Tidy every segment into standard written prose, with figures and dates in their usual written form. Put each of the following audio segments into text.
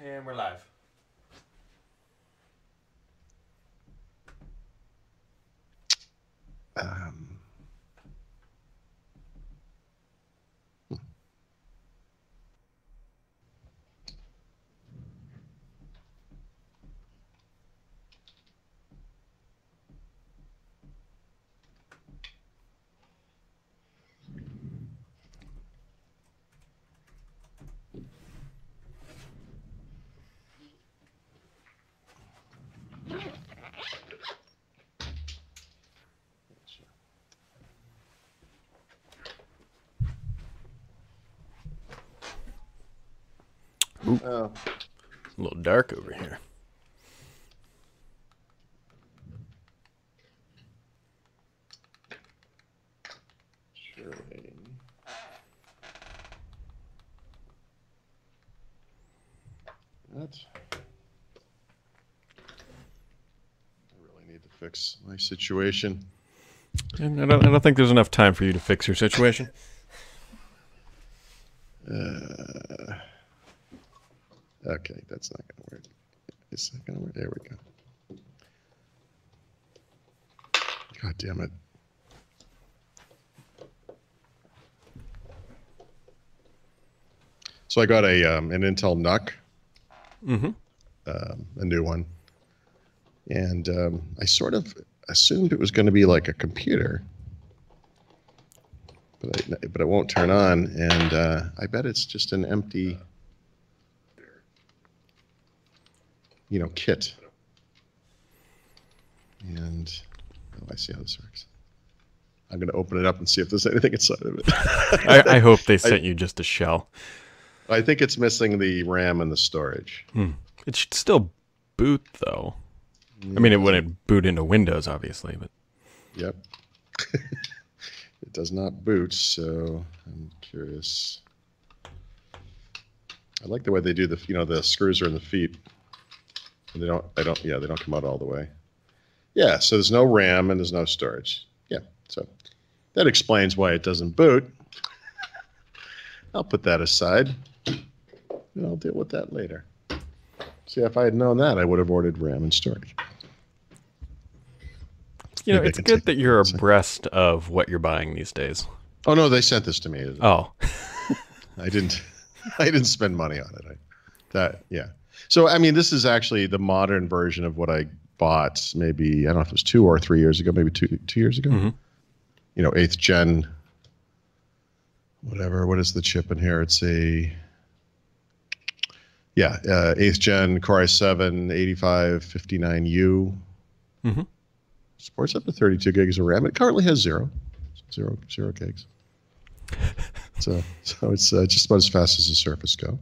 And we're live. Um, Ooh, oh, it's a little dark over here. surely. What? I really need to fix my situation. And I don't think there's enough time for you to fix your situation. Okay, that's not going to work. It's not going to work. There we go. God damn it. So I got an Intel NUC, Mm-hmm. a new one, and I sort of assumed it was going to be like a computer, but it won't turn on, and I bet it's just an empty, kit. And I see how this works. I'm going to open it up and see if there's anything inside of it. I hope they sent you just a shell. I think it's missing the RAM and the storage. It should still boot, though. I mean, it wouldn't boot into Windows, obviously, but Yep. It does not boot, so I'm curious. I like the way they do the screws are in the feet. And they don't come out all the way. Yeah, so there's no RAM and there's no storage. Yeah, so that explains why it doesn't boot. I'll put that aside. And I'll deal with that later. See, if I had known that, I would have ordered RAM and storage. Maybe I it's can good take that you're this. abreast of what you're buying these days. Oh no, they sent this to me. Oh, I didn't spend money on it. Yeah. So I mean, this is actually the modern version of what I bought. Maybe I don't know if it was 2 or 3 years ago. Maybe two years ago. Mm-hmm. 8th gen. Whatever. What is the chip in here? It's a 8th gen Core i7 8559U. Mm-hmm. Supports up to 32 gigs of RAM. It currently has zero gigs. So it's just about as fast as the Surface Go.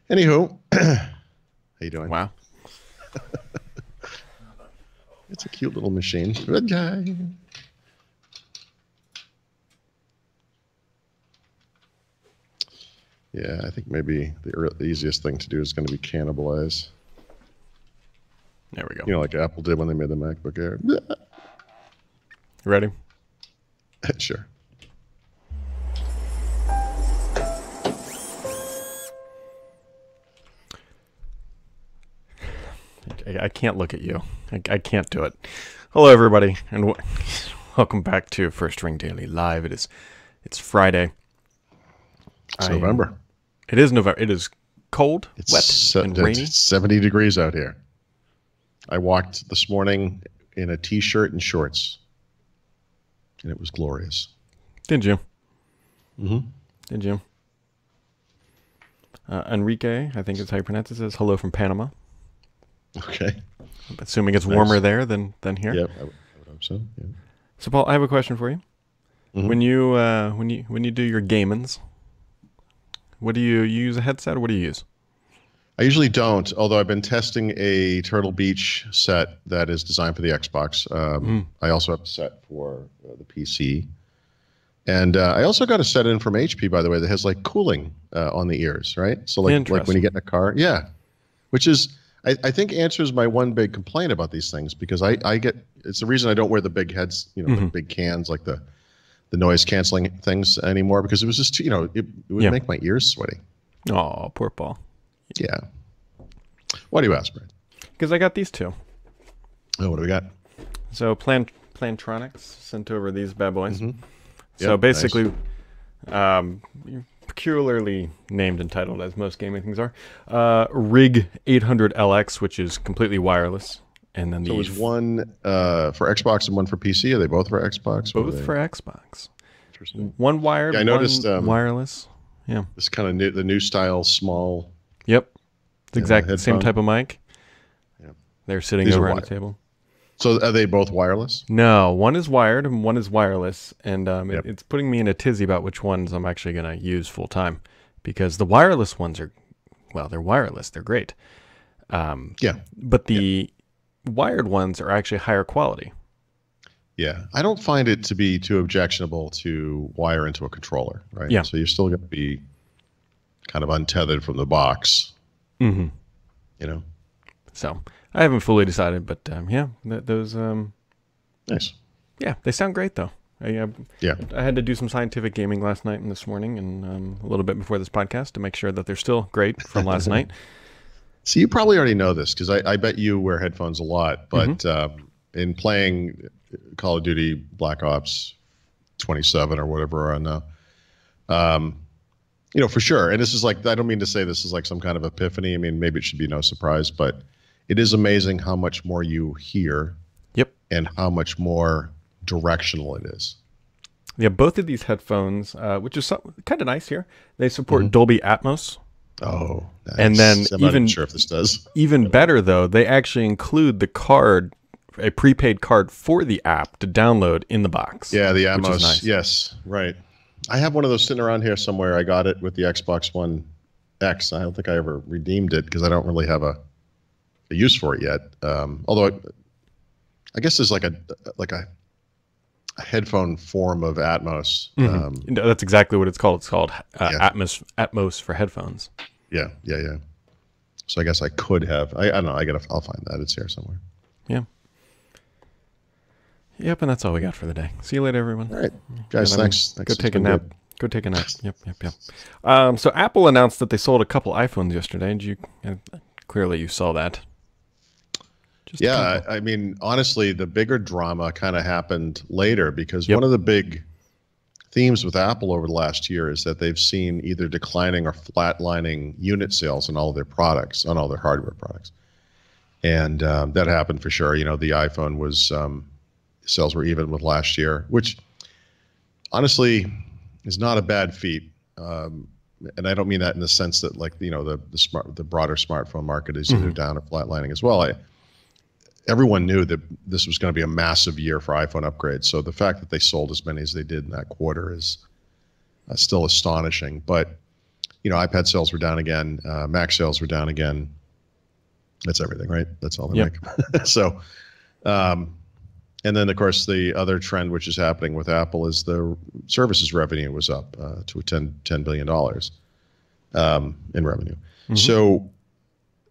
Anywho, how you doing? Wow. It's a cute little machine. Good guy. Yeah, I think maybe the easiest thing to do is going to be cannibalize. There we go. Like Apple did when they made the MacBook Air. Ready? Sure. I can't look at you. I can't do it. Hello, everybody, and welcome back to First Ring Daily Live. It's Friday. It's November. It is November. It is cold, It's wet, and rainy. It's 70 degrees out here. I walked this morning in a t-shirt and shorts, and it was glorious. Did you? Mm-hmm. Did you? Enrique, I think is how you pronounce it, says hello from Panama. Okay. I'm assuming it's warmer there than here. Yep, I would hope so. Yeah. So, Paul, I have a question for you. Mhm. When you do your gamins, what do you use a headset or what do you use? I usually don't, although I've been testing a Turtle Beach set that is designed for the Xbox. I also have a set for the PC. And I also got a set in from HP, by the way, that has like cooling on the ears, right? So like when you get in a car. Yeah. Which is, I think answers my one big complaint about these things, because I get, it's the reason I don't wear the big heads, the big cans, like the noise canceling things anymore, because it was just too, it would make my ears sweaty. Oh, poor Paul. Yeah. Why do you ask, Brian? Because I got these two. Oh, what do we got? So Plantronics sent over these bad boys. Mm-hmm. So Yep, basically, peculiarly named and titled as most gaming things are. Rig 800LX, which is completely wireless. And then So these was one for Xbox and one for PC? Are they both for Xbox? both for Xbox. Interesting. One wired, Yeah, I noticed, one wireless. Yeah. This kind of new, the new style, small. Yep. It's exactly the same headphone. type of mic. Yeah. They're sitting These are over on a wired. table. So are they both wireless? No, one is wired and one is wireless, and Yep. it's putting me in a tizzy about which ones I'm actually going to use full time, because the wireless ones are, well, they're wireless, they're great, Yeah. but the wired ones are actually higher quality. Yeah. I don't find it to be too objectionable to wire into a controller, right? Yeah. So you're still going to be kind of untethered from the box, Mm-hmm. you know? So I haven't fully decided, but yeah, those Nice. yeah, they sound great though. Yeah. I had to do some scientific gaming last night and this morning, and a little bit before this podcast to make sure that they're still great from last night. So you probably already know this because I bet you wear headphones a lot, but in playing Call of Duty Black Ops 27 or whatever we're on now, you know, for sure. And this is like, I don't mean to say this is like some kind of epiphany. I mean, maybe it should be no surprise, but it is amazing how much more you hear. Yep. And how much more directional it is. Yeah, both of these headphones, which is kind of nice here, they support Dolby Atmos. Oh, nice. And then I'm not even even sure if this does. Even better though, they actually include the card, a prepaid card for the app to download in the box. Yeah, the which Atmos. is nice. Yes, right. I have one of those sitting around here somewhere. I got it with the Xbox One X. I don't think I ever redeemed it because I don't really have a use for it yet. Although I guess there's like a headphone form of Atmos. That's exactly what it's called. It's called Yeah. Atmos for headphones. Yeah. So I guess I could have. I don't know. I'll find that. It's here somewhere. Yeah. Yep, and that's all we got for the day. See you later, everyone. All right, guys. Thanks. Go take a nap. Go take a nap. Yep. So Apple announced that they sold a couple iPhones yesterday. Did you? Clearly, you saw that. Just a Yeah, couple. I mean, honestly, the bigger drama kind of happened later because Yep. one of the big themes with Apple over the last year is that they've seen either declining or flatlining unit sales on all of their products, on all their hardware products. And that happened for sure. You know, the iPhone was, sales were even with last year, which honestly is not a bad feat. And I don't mean that in the sense that, like, you know, the broader smartphone market is either down or flatlining as well. Everyone knew that this was going to be a massive year for iPhone upgrades. So the fact that they sold as many as they did in that quarter is still astonishing. But, you know, iPad sales were down again. Mac sales were down again. That's everything, right? That's all they Yep. make. So, and then, of course, the other trend which is happening with Apple is the services revenue was up to $10 billion in revenue. So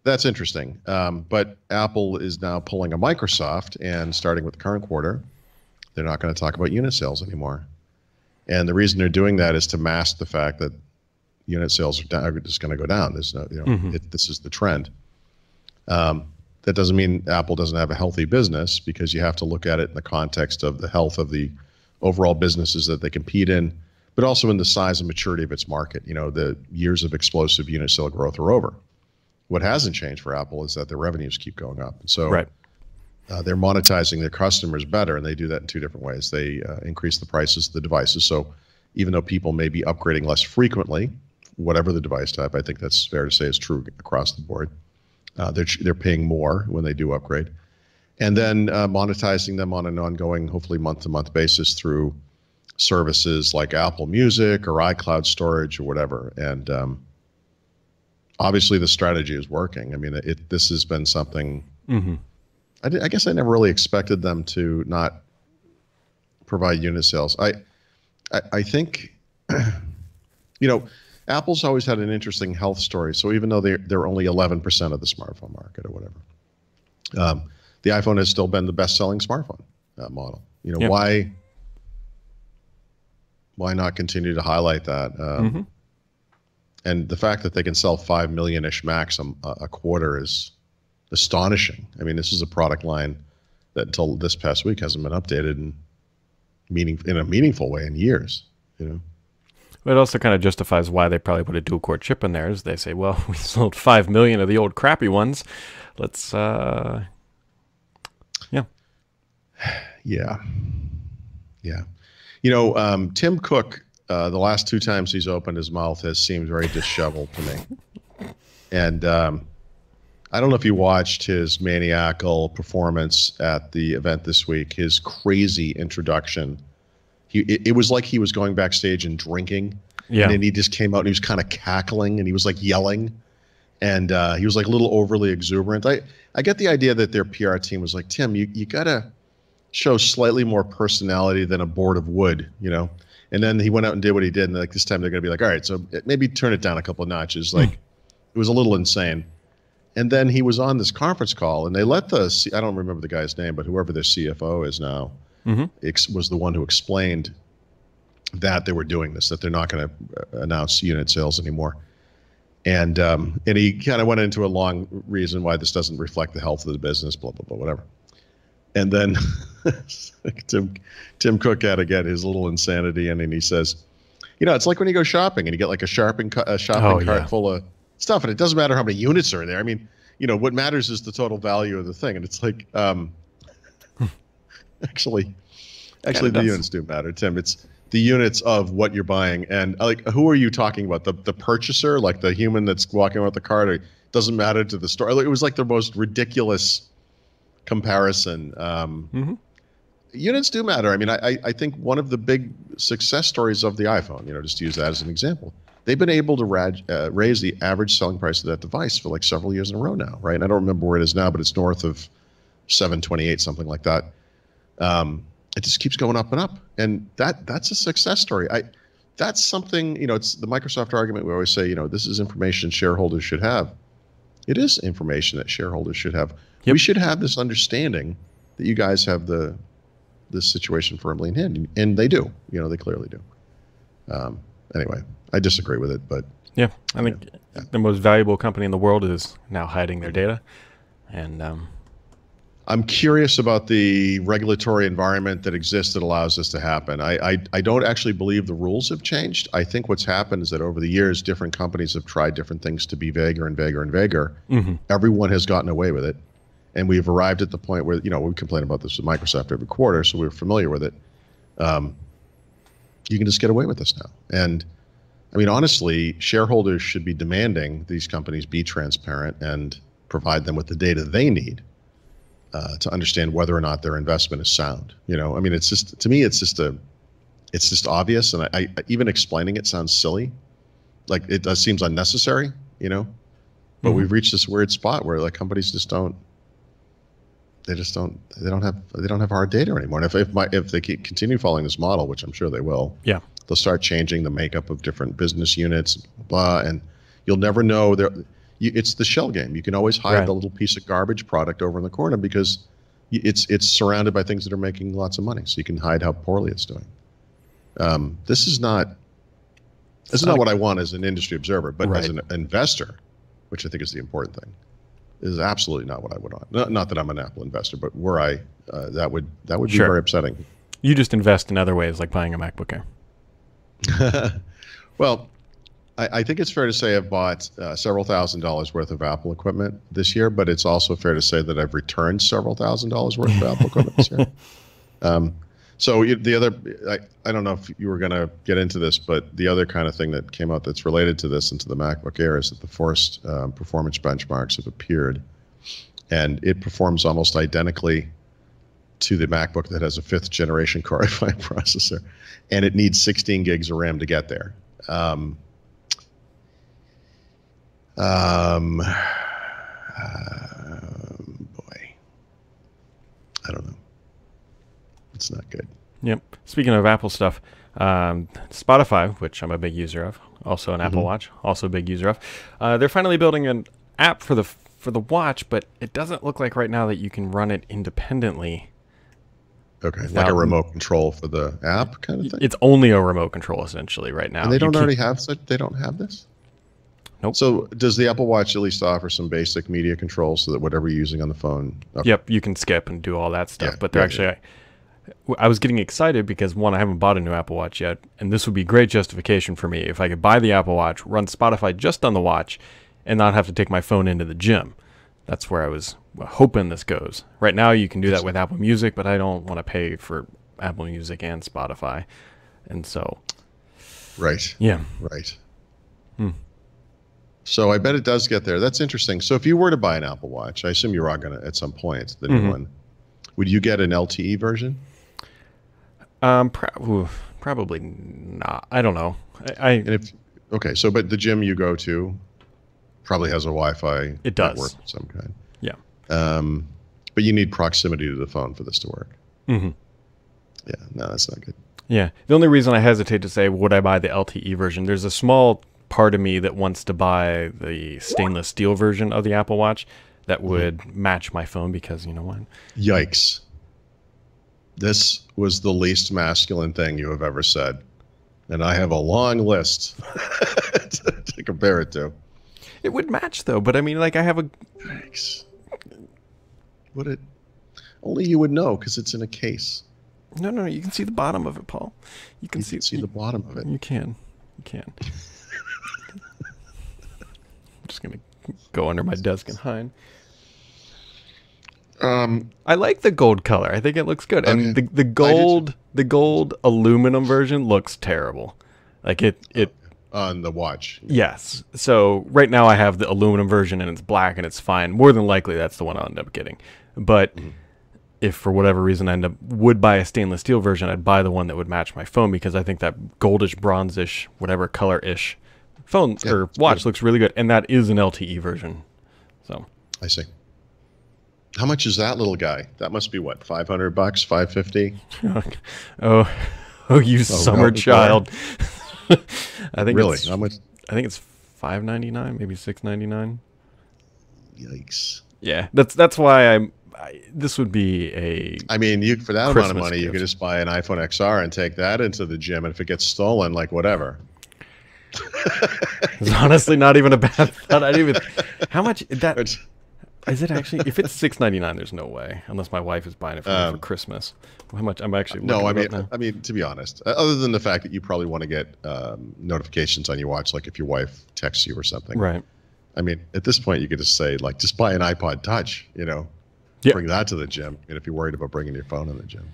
that's interesting. But Apple is now pulling a Microsoft, and starting with the current quarter, they're not going to talk about unit sales anymore. And the reason they're doing that is to mask the fact that unit sales are just going to go down. There's no, you know, this is the trend. That doesn't mean Apple doesn't have a healthy business, because you have to look at it in the context of the health of the overall businesses that they compete in, but also in the size and maturity of its market. You know, the years of explosive unit sale growth are over. What hasn't changed for Apple is that their revenues keep going up. And so Right. they're monetizing their customers better, and they do that in two different ways. They increase the prices of the devices. So even though people may be upgrading less frequently, whatever the device type, I think that's fair to say is true across the board. They're paying more when they do upgrade, and then monetizing them on an ongoing, hopefully month-to-month basis through services like Apple Music or iCloud storage or whatever. And obviously, the strategy is working. I mean, this has been something. I guess I never really expected them to not provide unit sales. I think, you know, Apple's always had an interesting health story. So even though they're only 11% of the smartphone market or whatever, the iPhone has still been the best-selling smartphone model. You know, Yeah. why not continue to highlight that? And the fact that they can sell 5 million-ish Macs a quarter is astonishing. I mean, this is a product line that until this past week hasn't been updated in a meaningful way in years. You know. But it also kind of justifies why they probably put a dual-core chip in there. Is they say, well, we sold 5 million of the old crappy ones. Let's, yeah. Yeah. You know, Tim Cook, the last 2 times he's opened his mouth has seemed very disheveled to me. And I don't know if you watched his maniacal performance at the event this week, his crazy introduction. It was like he was going backstage and drinking. Yeah. And then he just came out and he was kind of cackling and he was like yelling. And he was like a little overly exuberant. I get the idea that their PR team was like, Tim, you got to show slightly more personality than a board of wood, you know? And then he went out and did what he did. And like this time they're going to be like, all right, so maybe turn it down a couple of notches. Like it was a little insane. And then he was on this conference call and they let I don't remember the guy's name, but whoever their CFO is now was the one who explained that they were doing this, that they're not going to announce unit sales anymore. And he kind of went into a long reason why this doesn't reflect the health of the business, blah, blah, blah, whatever. And then Tim Cook had again his little insanity, and he says, you know, it's like when you go shopping and you get like a shopping cart full of stuff, and it doesn't matter how many units are there. I mean, you know, what matters is the total value of the thing. And it's like, actually the units do matter, Tim. It's the units of what you're buying. And like, who are you talking about? The purchaser, like the human that's walking with the cart, or it doesn't matter to the store. It was like the most ridiculous comparison. Units do matter. I mean, I think one of the big success stories of the iPhone, you know, just to use that as an example, they've been able to raise the average selling price of that device for like several years in a row now, right? And I don't remember where it is now, but it's north of 728, something like that. It just keeps going up and up, and that's a success story. That's something, you know, it's the Microsoft argument. We always say, you know, this is information shareholders should have. It is information that shareholders should have. Yep. We should have this understanding that you guys have this situation firmly in hand, and they do. You know, they clearly do. Anyway, I disagree with it, but yeah, I think the most valuable company in the world is now hiding their data, and I'm curious about the regulatory environment that exists that allows this to happen. I don't actually believe the rules have changed. I think what's happened is that over the years, different companies have tried different things to be vaguer and vaguer and vaguer. Everyone has gotten away with it. And we've arrived at the point where, you know, we complain about this with Microsoft every quarter, so we're familiar with it. You can just get away with this now. And I mean, honestly, shareholders should be demanding these companies be transparent and provide them with the data they need to understand whether or not their investment is sound. You know, I mean, it's just, to me, it's just obvious. And I even explaining it sounds silly. Like it does seems unnecessary, you know, but we've reached this weird spot where like companies just don't have hard data anymore. And if they continue following this model, which I'm sure they will, yeah, they'll start changing the makeup of different business units, blah, and you'll never know. It's the shell game. You can always hide the little piece of garbage product over in the corner because it's surrounded by things that are making lots of money. So you can hide how poorly it's doing. This is not what I want as an industry observer, but as an investor, which I think is the important thing, is absolutely not what I would want. Not that I'm an Apple investor, but were I, that would be very upsetting. You just invest in other ways, like buying a MacBook Air. Well, I think it's fair to say I've bought several $1,000s worth of Apple equipment this year, but it's also fair to say that I've returned several $1,000s worth of Apple equipment this year. So the other, I don't know if you were going to get into this, but the other kind of thing that came out that's related to this and to the MacBook Air is that the forced performance benchmarks have appeared, and it performs almost identically to the MacBook that has a 5th generation Core i5 processor, and it needs 16 gigs of RAM to get there. Boy, I don't know. It's not good. Yep. Speaking of Apple stuff, Spotify, which I'm a big user of, also an Apple Watch, also a big user of, they're finally building an app for the watch, but it doesn't look like right now that you can run it independently. Okay, like a remote control for the app kind of thing? It's only a remote control essentially right now. And they don't already have such, they don't have this? Nope. So does the Apple Watch at least offer some basic media control so that whatever you're using on the phone? Okay. Yep, you can skip and do all that stuff. Yeah, But they're yeah, actually, I was getting excited because one, I haven't bought a new Apple Watch yet, and this would be great justification for me if I could buy the Apple Watch, run Spotify just on the watch, and not have to take my phone into the gym. That's where I was hoping this goes. Right now, you can do that with Apple Music, but I don't want to pay for Apple Music and Spotify, and so Right. yeah. Right. So I bet it does get there. That's interesting. So if you were to buy an Apple Watch, I assume you are going to at some point, the new one, would you get an LTE version? Probably not. I don't know. And if okay, so but the gym you go to probably has a Wi-Fi It does. network of some kind. Yeah. But you need proximity to the phone for this to work. Mm-hmm. Yeah, no, that's not good. Yeah. The only reason I hesitate to say would I buy the LTE version, there's a small part of me that wants to buy the stainless steel version of the Apple Watch that would match my phone because you know what? Yikes. This was the least masculine thing you have ever said. And I have a long list to compare it to. It would match though, but I mean like I have a Yikes. Would it? Only you would know because it's in a case. No, you can see the bottom of it, Paul. You can You see the bottom of it. You can. I'm just gonna go under my desk and hide. I like the gold color. I think it looks good. And the gold aluminum version looks terrible. Like it on the watch. Yes. So right now I have the aluminum version and it's black and it's fine. More than likely that's the one I'll end up getting. But if for whatever reason I would buy a stainless steel version, I'd buy the one that would match my phone because I think that goldish, bronzish, whatever color-ish phone or watch looks really good. And that is an LTE version. So I see. How much is that little guy? That must be what, $500, $550? oh, you summer child. I think really? It's, how much? I think it's $5.99, maybe $6.99. Yikes! Yeah, that's why this would be a. I mean, you for that Christmas amount of money, you gift. could just buy an iPhone XR and take that into the gym, and if it gets stolen, like whatever. It's honestly not even a bad thought. I didn't even. How much that is it actually? If it's $6.99, there's no way, unless my wife is buying it for me for Christmas. How much? I'm actually No, now. I mean, to be honest, other than the fact that you probably want to get notifications on your watch, like if your wife texts you or something. Right. I mean, at this point, you could just say, like, just buy an iPod Touch, you know, bring that to the gym. And if you're worried about bringing your phone in the gym.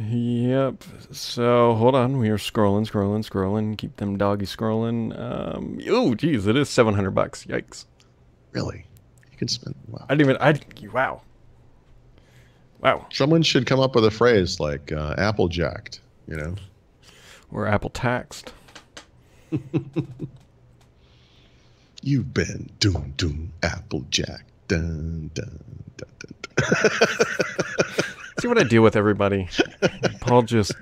Yep. So hold on, we are scrolling. Keep them doggy scrolling. Oh, geez, it is $700. Yikes. Really? You can spend. Wow. I didn't even. Wow. Someone should come up with a phrase like "Apple jacked," you know, or Apple taxed. You've been doom Apple jack. Dun, dun, dun, dun, dun. See what I deal with, everybody. Paul just.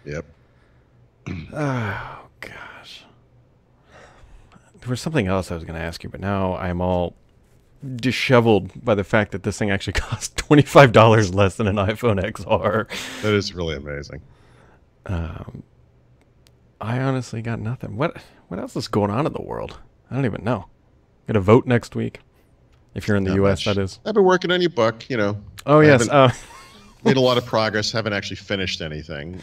Yep. Oh gosh. There was something else I was going to ask you, but now I'm all disheveled by the fact that this thing actually costs $25 less than an iPhone XR. That is really amazing. I honestly got nothing. What else is going on in the world? I don't even know. Got a vote next week. If you're in the Not U.S., much. that is. I've been working on your book, you know. Oh, yes. Made a lot of progress. Haven't actually finished anything.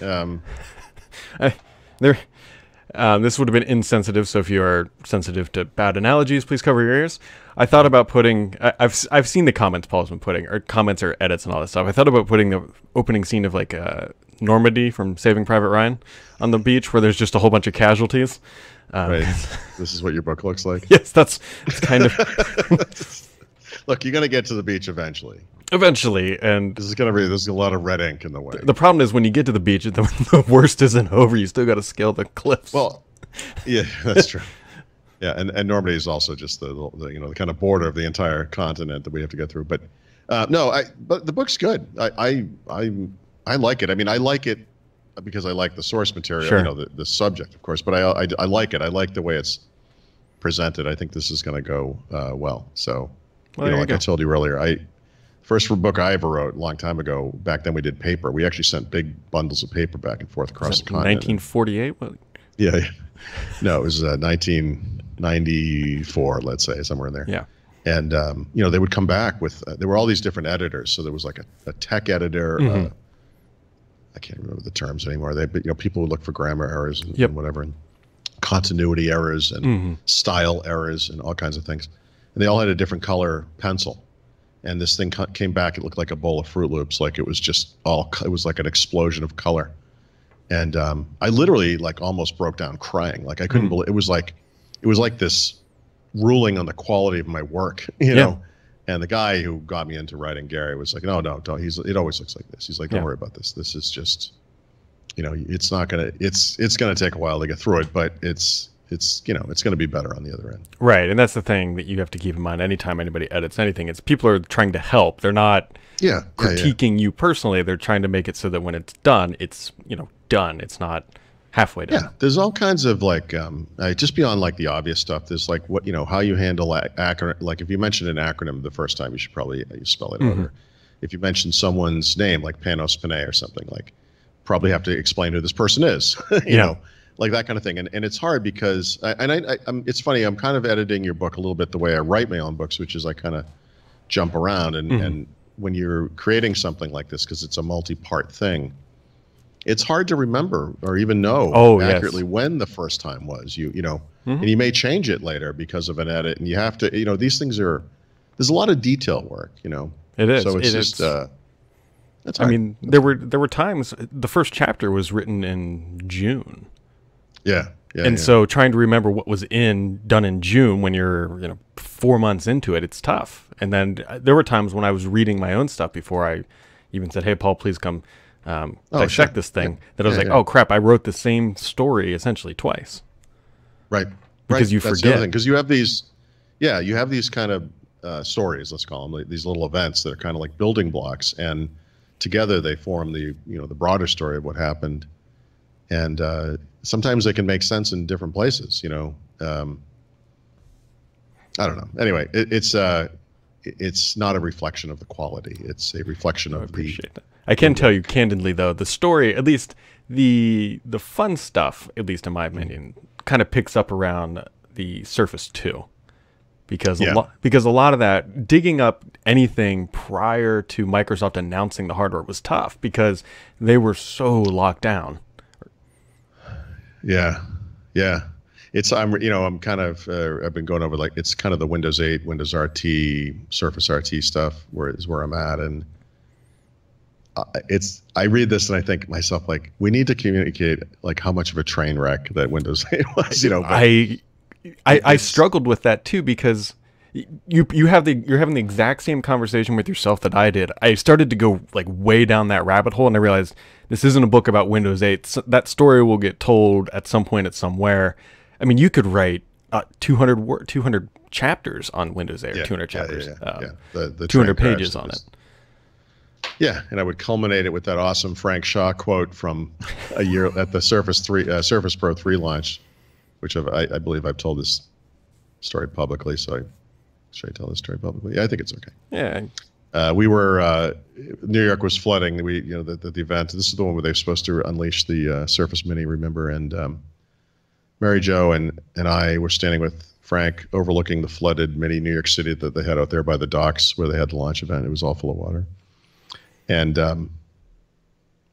This would have been insensitive, so if you are sensitive to bad analogies, please cover your ears. I thought about putting... I've seen the comments Paul's been putting, or comments or edits and all that stuff. I thought about putting the opening scene of, like, Normandy from Saving Private Ryan on the beach, where there's just a whole bunch of casualties. Right. This is what your book looks like? Yes, that's kind of... Look, you're going to get to the beach eventually. Eventually, and... There's a lot of red ink in the way. The problem is when you get to the beach, the worst isn't over. You still got to scale the cliffs. Well, yeah, that's true. Yeah, and Normandy is also just the the kind of border of the entire continent that we have to get through. But but the book's good. I like it. I mean, I like it because I like the source material, Sure. you know, the subject, of course. But I like it. I like the way it's presented. I think this is going to go well. So, Well, there you like go. I told you earlier, first book I ever wrote a long time ago. Back then we did paper. We actually sent big bundles of paper back and forth across the continent. 1948? What? Yeah. No, it was 19. 94, let's say, somewhere in there. Yeah. And they would come back with there were all these different editors. So there was like a tech editor. I can't remember the terms anymore. But people would look for grammar errors and whatever, and continuity errors and style errors and all kinds of things. And they all had a different color pencil. And this thing came back. It looked like a bowl of Fruit Loops. Like it was just it was like an explosion of color. And I literally like almost broke down crying. Like I couldn't believe it was like this ruling on the quality of my work, you know. And the guy who got me into writing, Gary, was like, no, don't. It always looks like this. He's like, don't worry about this. This is just, it's not gonna. It's gonna take a while to get through it, but it's gonna be better on the other end. Right, and that's the thing that you have to keep in mind anytime anybody edits anything. It's people are trying to help. They're not critiquing you personally. They're trying to make it so that when it's done, it's done. It's not halfway done. Yeah, there's all kinds of like just beyond like the obvious stuff. There's like how you handle acronym. Like if you mention an acronym the first time, you should probably spell it out. Or if you mention someone's name, like Panos Panay or something, like probably have to explain who this person is. you know, like that kind of thing. And it's hard because it's funny. I'm kind of editing your book a little bit the way I write my own books, which is I kind of jump around and when you're creating something like this, because it's a multi-part thing, it's hard to remember or even know accurately when the first time was. And you may change it later because of an edit, and you have to. These things there's a lot of detail work. It is. So it's that's hard. I mean, there were times the first chapter was written in June. And so trying to remember what was done in June when you're 4 months into it, it's tough. And then there were times when I was reading my own stuff before I even said, "Hey, Paul, please come dissect this thing." That I was like, "Oh crap! I wrote the same story essentially twice." Right. Because you forget. Because you have these, you have these kind of stories. Let's call them like these little events that are kind of like building blocks, and together they form the the broader story of what happened. And sometimes they can make sense in different places. I don't know. Anyway, it's not a reflection of the quality. It's a reflection of that. I can tell you candidly, though, the story, at least the fun stuff, at least in my opinion, kind of picks up around the Surface 2. Because a lot of that, digging up anything prior to Microsoft announcing the hardware was tough because they were so locked down. Yeah. I'm kind of I've been going over like it's kind of the Windows 8, Windows RT, Surface RT stuff where I'm at, and I read this and I think to myself like we need to communicate like how much of a train wreck that Windows 8 was. I struggled with that too because you're having the exact same conversation with yourself that I did. I started to go like way down that rabbit hole, and I realized this isn't a book about Windows 8. That story will get told at some point at somewhere. I mean, you could write 200 chapters on Windows 8, or 200 chapters, the 200 pages on it. Yeah, and I would culminate it with that awesome Frank Shaw quote from a year at the Surface Pro 3 launch, which I believe I've told this story publicly. So should I tell this story publicly? Yeah, I think it's okay. Yeah. We were New York was flooding. The event. This is the one where they're supposed to unleash the Surface Mini. Remember? And Mary Jo and I were standing with Frank overlooking the flooded Mini New York City that they had out there by the docks where they had the launch event. It was all full of water. And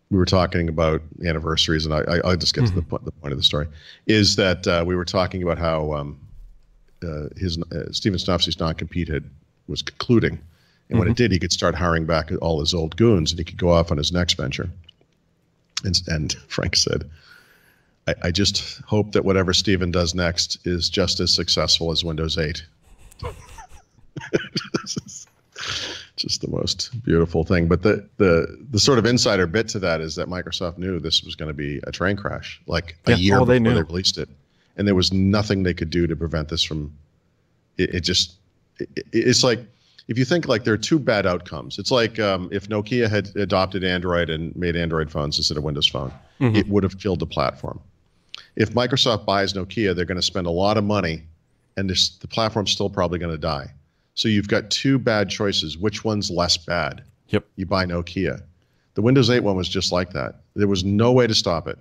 we were talking about anniversaries, and I'll just get to the point of the story. Is that we were talking about how Steven Snofsky's non-compete was concluding, and when it did, he could start hiring back all his old goons, and he could go off on his next venture. And Frank said, I just hope that whatever Steven does next is just as successful as Windows 8. This is just the most beautiful thing. But the sort of insider bit to that is that Microsoft knew this was going to be a train crash, like a year before they released it. And there was nothing they could do to prevent this from it's like, if you think like there are two bad outcomes, it's like if Nokia had adopted Android and made Android phones instead of Windows Phone, it would have killed the platform. If Microsoft buys Nokia, they're going to spend a lot of money, and the platform's still probably going to die. So you've got two bad choices. Which one's less bad? Yep. You buy Nokia. The Windows 8 one was just like that. There was no way to stop it.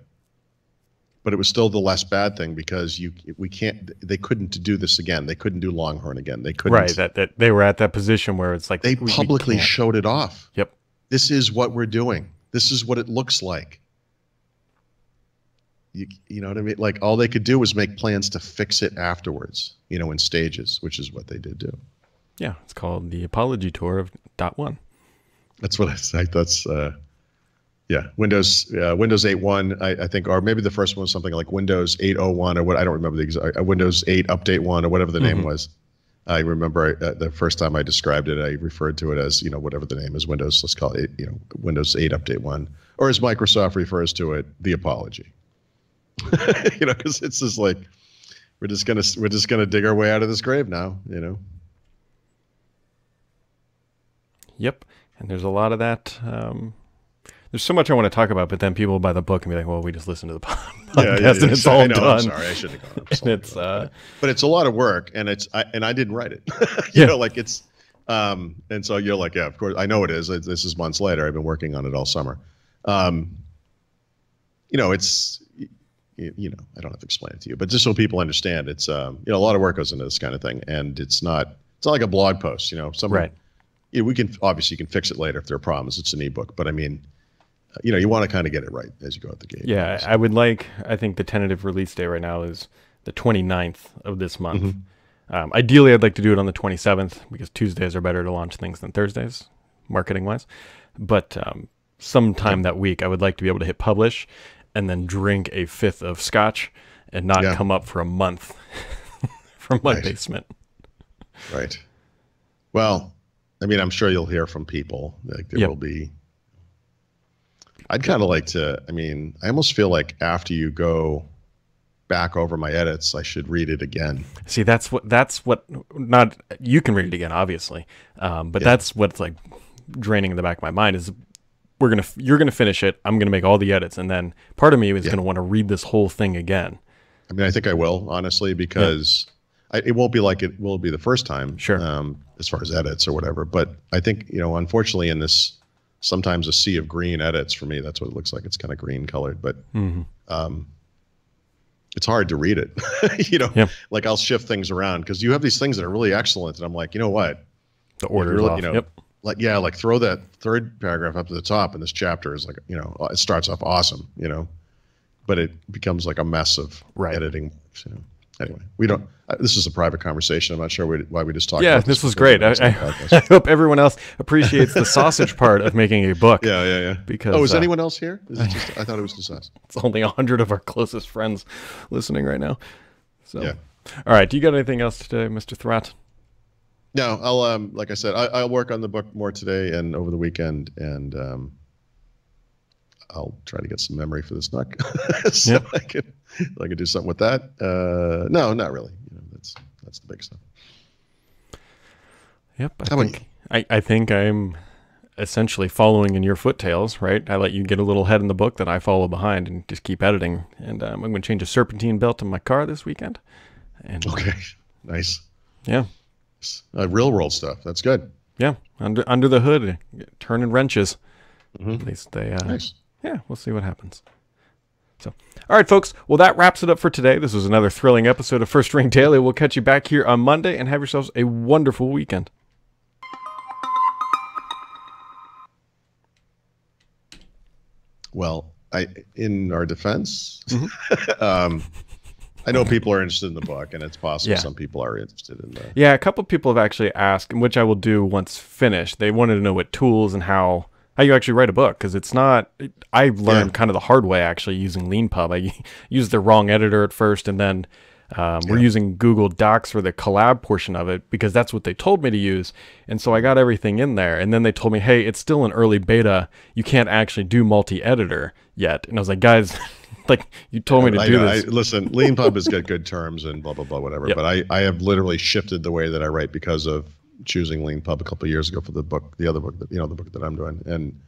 but it was still the less bad thing because they couldn't do this again. They couldn't do Longhorn again. They couldn't. Right. That they were at that position where it's like they publicly showed it off. Yep. This is what we're doing. This is what it looks like. You know what I mean? Like all they could do was make plans to fix it afterwards, in stages, which is what they did do. Yeah. It's called the apology tour of .1. That's what I think. That's, Windows 8.1, I think, or maybe the first one was something like Windows 8.01 or what, I don't remember the exact, Windows 8 Update 1 or whatever the name was. I remember the first time I described it, I referred to it as, whatever the name is, Windows, let's call it, Windows 8 Update 1, or as Microsoft refers to it, the apology. Because it's just like, we're just gonna dig our way out of this grave now, Yep. And there's a lot of that. There's so much I want to talk about, but then people will buy the book and be like, well, we just listened to the podcast and it's all done. I'm sorry, I shouldn't have gone up. And it's, but it's a lot of work, and I didn't write it. And so you're like, yeah, of course, I know it is. This is months later. I've been working on it all summer. It's, I don't have to explain it to you, but just so people understand, it's, a lot of work goes into this kind of thing, and it's not like a blog post, right. We can obviously you can fix it later if there are problems. It's an ebook, but I mean, you want to kind of get it right as you go out the gate. Yeah, so. I think the tentative release day right now is the 29th of this month. Ideally, I'd like to do it on the 27th because Tuesdays are better to launch things than Thursdays, marketing-wise. But sometime that week, I would like to be able to hit publish and then drink a fifth of scotch and not come up for a month from my basement. Right. Well, I mean, I'm sure you'll hear from people. Like there will be. I'd kind of like to. I mean, I almost feel like after you go back over my edits, I should read it again. See, that's what. Not you can read it again, obviously, but that's what's like draining in the back of my mind is you're gonna finish it. I'm gonna make all the edits, and then part of me is gonna want to read this whole thing again. I mean, I think I will honestly because. It won't be like it will be the first time, sure. As far as edits or whatever. But I think, unfortunately in this, sometimes a sea of green edits for me, that's what it looks like. It's kind of green colored, but it's hard to read it. Like I'll shift things around because you have these things that are really excellent. And I'm like, you know what? The order is off. Like throw that third paragraph up to the top and this chapter is like, it starts off awesome, but it becomes like a mess of editing. Anyway, we don't. This is a private conversation. I'm not sure why we just talked. Yeah, about this was great. I hope everyone else appreciates the sausage part of making a book. Yeah. Because is anyone else here? Is it just, I thought it was just us. It's only 100 of our closest friends listening right now. So, all right. Do you got anything else today, Mr. Thrat? No, I'll like I said, I'll work on the book more today and over the weekend, and I'll try to get some memory for this NUC, so I could do something with that. No, not really. That's the big stuff. Yep. I think I'm essentially following in your foottails, right? I let you get a little ahead in the book, then I follow behind and just keep editing. And I'm going to change a serpentine belt in my car this weekend. And okay, nice. Yeah. Real world stuff. That's good. Yeah, under the hood, turning wrenches. At least they. Nice. Yeah, we'll see what happens. So, all right, folks. Well, that wraps it up for today. This was another thrilling episode of First Ring Daily. We'll catch you back here on Monday, and have yourselves a wonderful weekend. Well, in our defense, I know people are interested in the book, and it's possible some people are interested in that. Yeah, a couple of people have actually asked, which I will do once finished. They wanted to know what tools and how you actually write a book, because it's not. I learned kind of the hard way actually using LeanPub. I used the wrong editor at first, and then we're using Google Docs for the collab portion of it because that's what they told me to use. And so I got everything in there, and then they told me, hey, it's still an early beta. You can't actually do multi-editor yet. And I was like, guys, like you told me to do this. Listen, LeanPub has got good terms and blah, blah, blah, whatever. Yep. But I have literally shifted the way that I write because of choosing LeanPub a couple of years ago for the other book, the book that I'm doing. And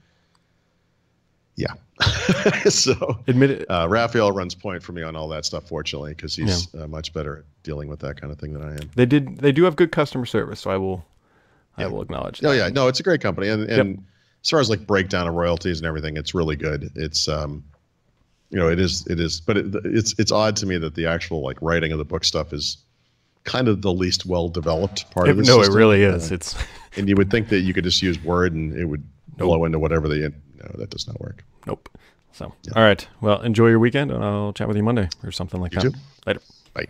yeah. So admit it. Raphael runs point for me on all that stuff, fortunately, because he's much better at dealing with that kind of thing than I am. They do have good customer service, so I will acknowledge that. Oh yeah, no, it's a great company, and as far as like breakdown of royalties and everything, it's really good. It's it is, but it's odd to me that the actual like writing of the book stuff is kind of the least well developed part of the No, system. it really is. And you would think that you could just use Word and it would blow into whatever no, that does not work. Nope. So, all right. Well, enjoy your weekend, and I'll chat with you Monday or something like that. You too. Later. Bye.